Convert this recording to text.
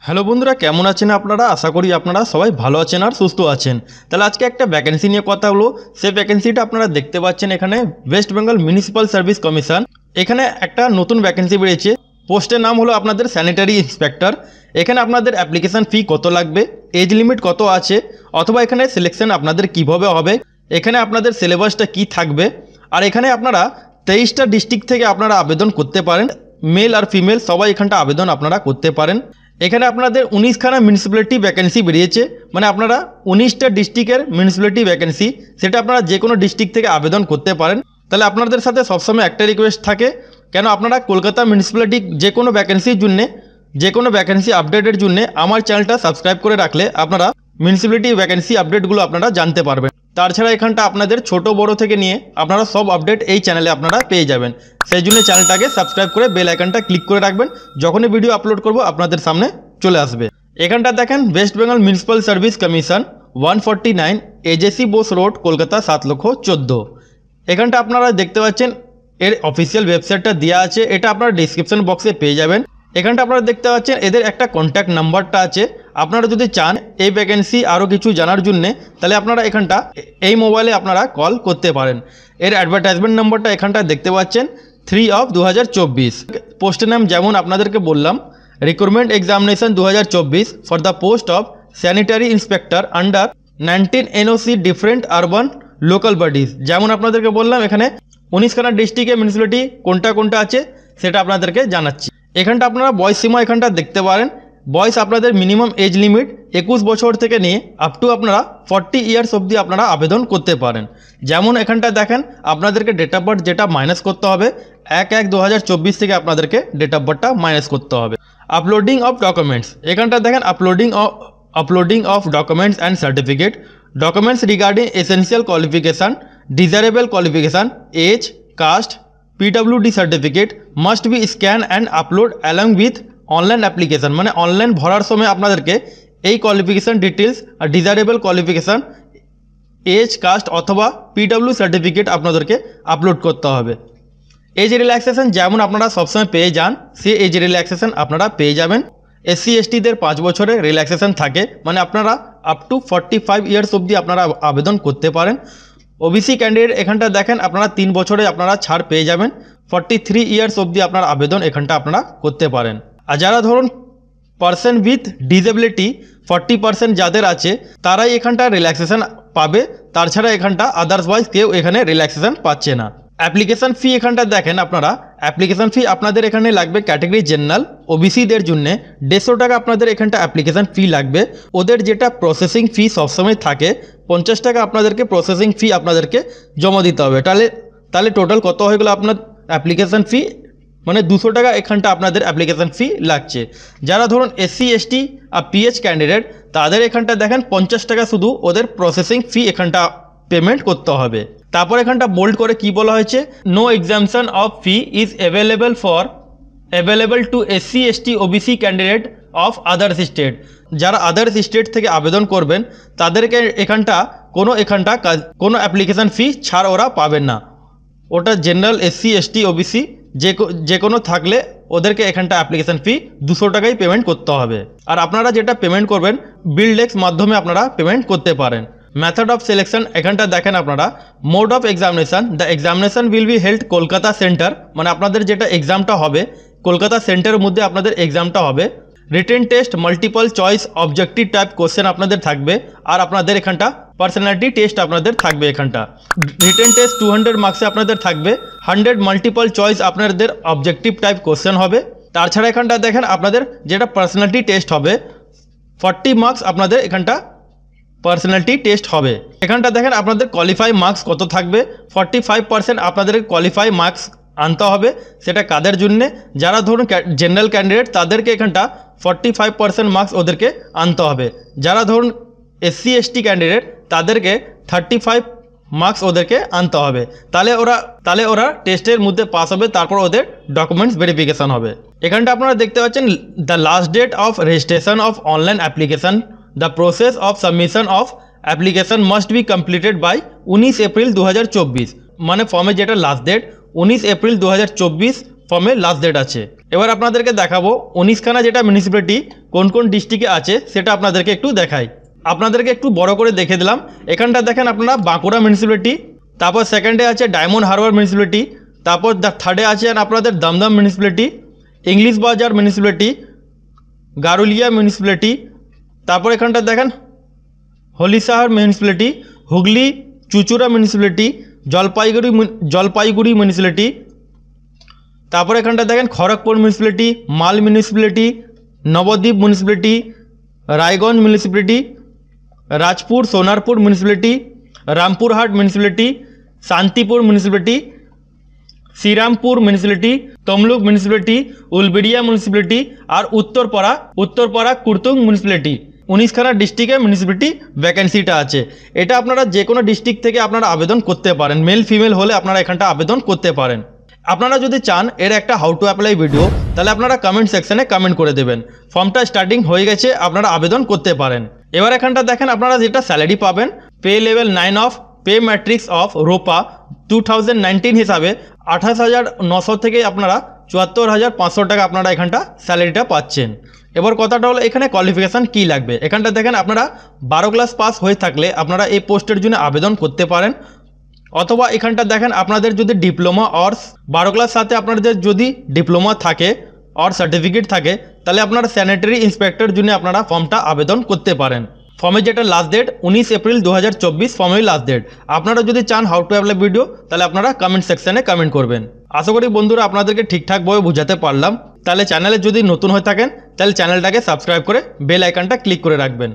Hello বন্ধুরা, কেমন আছেন আপনারা? আশা করি আপনারা সবাই ভালো আছেন আর সুস্থ আছেন। তাহলে আজকে একটা ভ্যাকেন্সি নিয়ে কথা হলো। সেই ভ্যাকেন্সিটা আপনারা দেখতে পাচ্ছেন এখানে West Bengal municipal service commission. এখানে একটা নতুন ভ্যাকেন্সি বেরিয়েছে। পোস্টের নাম হলো আপনাদের স্যানিটারি ইন্সপেক্টর। এখানে আপনাদের অ্যাপ্লিকেশন ফি কত লাগবে, এজ লিমিট কত আছে, অথবা এখানে সিলেকশন আপনাদের কিভাবে হবে, এখানে আপনাদের সিলেবাসটা কি থাকবে, আর এখানে আপনারা 23টা ডিস্ট্রিক্ট থেকে আপনারা আবেদন করতে পারেন। মেল আর ফিমেল সবাই এখানটা আবেদন আপনারা করতে পারেন। এখানে আপনাদের 19খানা মিউনিসিপ্যালিটি ভ্যাকেন্সি বেরিয়েছে, মানে আপনারা 19টা ডিস্ট্রিক্টের মিউনিসিপ্যালিটি ভ্যাকেন্সি, সেটা আপনারা যে কোনো ডিস্ট্রিক্ট থেকে আবেদন করতে পারেন। তাহলে আপনাদের সাথে সবসময় একটা রিকোয়েস্ট থাকে, কেন আপনারা কলকাতা মিউনিসিপ্যালিটি যে কোনো ভ্যাকেন্সির জন্য, যে কোনো ভ্যাকেন্সি আপডেটের জন্য আমার চ্যানেলটা সাবস্ক্রাইব করে রাখলে আপনারা মিউনিসিপ্যালিটি ভ্যাকেন্সি আপডেটগুলো আপনারা জানতে পারবেন। তাছাড়া এখানটা আপনাদের ছোট বড় থেকে নিয়ে আপনারা সব আপডেট এই চ্যানেলে আপনারা পেয়ে যাবেন। সেই জন্য চ্যানেলটাকে সাবস্ক্রাইব করে বেল আইকনটা ক্লিক করে রাখবেন, যখনই ভিডিও আপলোড করব আপনাদের সামনে চলে আসবে। এখানটা দেখেন West Bengal municipal service commission 149 AJC Bose road, Kolkata 7,14,000। এখানটা আপনারা দেখতে পাচ্ছেন এর অফিসিয়াল ওয়েবসাইটটা দেওয়া আছে, এটা আপনারা ডিসক্রিপশন বক্সে পেয়ে যাবেন। এখানটা আপনারা দেখতে পাচ্ছেন এদের একটা কন্ট্যাক্ট নাম্বারটা আছে। আপনারা যদি চান এই ভ্যাকেন্সি আরও কিছু জানার জন্যে, তাহলে আপনারা এখানটা এই মোবাইলে আপনারা কল করতে পারেন। এর অ্যাডভার্টাইজমেন্ট নাম্বারটা এখানটা দেখতে পাচ্ছেন 3/2024। পোস্টের নাম যেমন আপনাদেরকে বললাম, recruitment examination 2024 for the post of sanitary inspector under 19 NOC different urban local bodies. যেমন আপনাদেরকে বললাম এখানে 19খানা ডিস্ট্রিক্টে মিউনিসিপ্যালিটি কোনটা কোনটা আছে সেটা আপনাদেরকে জানাচ্ছি। এখানটা আপনারা বয়স সীমা এখানটা দেখতে পারেন। বয়স আপনাদের মিনিমাম এজ লিমিট 21 বছর থেকে নিয়ে আপ টু আপনারা 40 ইয়ার্স অবধি আপনারা আবেদন করতে পারেন। যেমন এখানটা দেখেন আপনাদেরকে ডেট অফ বার্থ যেটা মাইনাস করতে হবে, 1/1/2024 থেকে আপনাদেরকে ডেট অফ বার্থটা মাইনাস করতে হবে। আপলোডিং অফ ডকুমেন্টস, এখানটা দেখেন uploading of documents and certificate, documents regarding essential qualification, desirable qualification, age, caste, PWD certificate must be scan and upload along with online application. মানে online ভরার সময় আপনাদেরকে এই qualification details আর ডিজারেবল কোয়ালিফিকেশান, এজ, কাস্ট অথবা PW certificate আপনাদেরকে upload করতে হবে। এজ রিল্যাক্সেশন যেমন আপনারা সবসময় পেয়ে যান, সে এজ রিল্যাক্সেশন আপনারা পেয়ে যাবেন। SC STদের 5 বছরের রিল্যাক্সেশন থাকে, মানে আপনারা আপ টু 45 ইয়ার্স অবধি আপনারা আবেদন করতে পারেন। OBC ক্যান্ডিডেট এখানটা দেখেন আপনারা 3 বছরে আপনারা ছাড় পেয়ে যাবেন। 43 ইয়ার্স অবধি আপনার আবেদন এখানটা আপনারা করতে পারেন। আর যারা ধরুন পার্সন উইথ ডিসেবিলিটি 40% যাদের আছে তারাই এখানটা রিল্যাক্সেশন পাবে, তাছাড়া এখানটা আদার্সওয়াইজ কেউ এখানে রিল্যাক্সেশন পাচ্ছে না। অ্যাপ্লিকেশন ফি এখানটা দেখেন আপনারা, অ্যাপ্লিকেশন ফি আপনাদের এখানে লাগবে ক্যাটাগরি জেনারেল OBCদের জন্য 150 টাকা আপনাদের এখানটা অ্যাপ্লিকেশন ফি লাগবে। ওদের যেটা প্রসেসিং ফি সবসময় থাকে 50 টাকা আপনাদেরকে প্রসেসিং ফি আপনাদেরকে জমা দিতে হবে। তাহলে টোটাল কত হয়ে গেল আপনার অ্যাপ্লিকেশন ফি, মানে 200 টাকা এখানটা আপনাদের অ্যাপ্লিকেশন ফি লাগছে। যারা ধরুন SC ST আর PH ক্যান্ডিডেট তাদের এখানটা দেখেন 50 টাকা শুধু ওদের প্রসেসিং ফি এখানটা পেমেন্ট করতে হবে। তারপর এখানটা বোল্ড করে কি বলা হয়েছে, no exemption of fee is available to SC ST OBC candidate of others state. যারা আদার্স স্টেট থেকে আবেদন করবেন তাদেরকে এখানটা কোনো অ্যাপ্লিকেশান ফি ছাড় ওরা পাবেন না। ওটা জেনারেল SC ST OBC যে কোনো থাকলে ওদেরকে এখানটা অ্যাপ্লিকেশান ফি 200 টাকাই পেমেন্ট করতে হবে। আর আপনারা যেটা পেমেন্ট করবেন বিলডেক্স মাধ্যমে আপনারা পেমেন্ট করতে পারেন। মেথড অফ সিলেকশন এখানটা দেখেন আপনারা, mode of examination, the examination will be held Kolkata centre, মানে আপনাদের যেটা এক্সামটা হবে কলকাতা সেন্টারের মধ্যে আপনাদের এক্সামটা হবে। Written test, multiple choice, objective type question আপনাদের থাকবে, আর আপনাদের এখানটা পার্সোনালিটি টেস্ট আপনাদের থাকবে। এখানটা রিটেন টেস্ট 200 মার্কসে আপনাদের থাকবে, 100 মাল্টিপল চয়েস আপনাদের অবজেক্টিভ টাইপ কোশ্চেন হবে। তাছাড়া এখানটা দেখেন আপনাদের যেটা পার্সোনালিটি টেস্ট হবে 40 মার্কস আপনাদের এখানটা পার্সোনালিটি টেস্ট হবে। এখানটা দেখেন আপনাদের কোয়ালিফাই মার্কস কত থাকবে, 45% আপনাদের কোয়ালিফাই মার্কস আনতে হবে। সেটা কাদের জন্যে, যারা ধরুন জেনারেল ক্যান্ডিডেট তাদেরকে এখানটা 45% মার্কস ওদেরকে আনতে হবে। যারা ধরুন SC ST ক্যান্ডিডেট তাদেরকে 35 মার্কস ওদেরকে আনতে হবে। তাহলে ওরা টেস্টের মধ্যে পাস হবে, তারপর ওদের ডকুমেন্টস ভেরিফিকেশান হবে। এখানটা আপনারা দেখতে পাচ্ছেন the last date of registration of online application, the process of submission of application must be completed by 19 April 2024। মানে ফর্মে যেটা লাস্ট ডেট 19 এপ্রিল 2024 ফর্মের লাস্ট ডেট আছে। এবার আপনাদেরকে দেখাবো 19খানা যেটা মিউনিসিপ্যালিটি কোন কোন ডিস্ট্রিক্টে আছে সেটা আপনাদেরকে একটু দেখাই। আপনাদেরকে একটু বড় করে দেখে দিলাম। এখানটা দেখেন আপনারা বাঁকুড়া মিউনিসিপ্যালিটি, তারপর সেকেন্ডে আছে ডায়মন্ড হারবার মিউনিসিপ্যালিটি, তারপর থার্ডে আছে আপনাদের Dum Dum municipality, English Bazar municipality, Garulia municipality, তারপর এখানটা দেখেন Halisahar municipality, Hooghly Chuchura municipality, Jalpaiguri municipality, তারপর এখানটা দেখেন Kharagpur municipality, Mal municipality, Nabadwip municipality, Raiganj municipality, Rajpur Sonarpur municipality, Rampurhat municipality, Shantipur municipality, Srirampur municipality, Tamluk municipality, Uluberia municipality আর উত্তরপাড়া কুর্তুং মিউনিসিপ্যালিটি। 19খানা ডিস্ট্রিক্টে মিউনিসিপ্যালিটি ভ্যাকেন্সিটা আছে। এটা আপনারা যে কোনো ডিস্ট্রিক্ট থেকে আপনারা আবেদন করতে পারেন, মেল ফিমেল হলে আপনারা এখানটা আবেদন করতে পারেন। আপনারা যদি চান এর একটা হাউ টু অ্যাপ্লাই ভিডিও, তাহলে আপনারা কমেন্ট সেকশনে কমেন্ট করে দেবেন। ফর্মটা স্টার্টিং হয়ে গেছে, আপনারা আবেদন করতে পারেন। এবার এখানটা দেখেন আপনারা যেটা স্যালারি পাবেন, pay level 9 of pay matrix of রোপা 2019 হিসাবে 28,900 থেকে আপনারা 74,500 টাকা আপনারা এখানটা স্যালারিটা পাচ্ছেন। এবার কথাটা হলো এখানে কোয়ালিফিকেশান কী লাগবে। এখানটা দেখেন আপনারা 12 ক্লাস পাস হয়ে থাকলে আপনারা এই পোস্টের জন্য আবেদন করতে পারেন, অথবা এখানটা দেখেন আপনাদের যদি ডিপ্লোমা অর 12 ক্লাস সাথে আপনাদের যদি ডিপ্লোমা থাকে অর সার্টিফিকেট থাকে, তাহলে আপনারা স্যানিটারি ইন্সপেক্টর জন্য আপনারা ফর্মটা আবেদন করতে পারেন। ফর্মের যেটা লাস্ট ডেট 19 এপ্রিল 2024 ফর্মের লাস্ট ডেট। আপনারা যদি চান হাউ টু অ্যাপ্লাই ভিডিও, তাহলে আপনারা কমেন্ট সেকশনে কমেন্ট করবেন। আশা করি বন্ধুরা আপনাদেরকে ঠিকঠাকভাবে বোঝাতে পারলাম। তাহলে চ্যানেলে যদি নতুন হয়ে থাকেন তাহলে চ্যানেলটাকে সাবস্ক্রাইব করে বেল আইকনটা ক্লিক করে রাখবেন।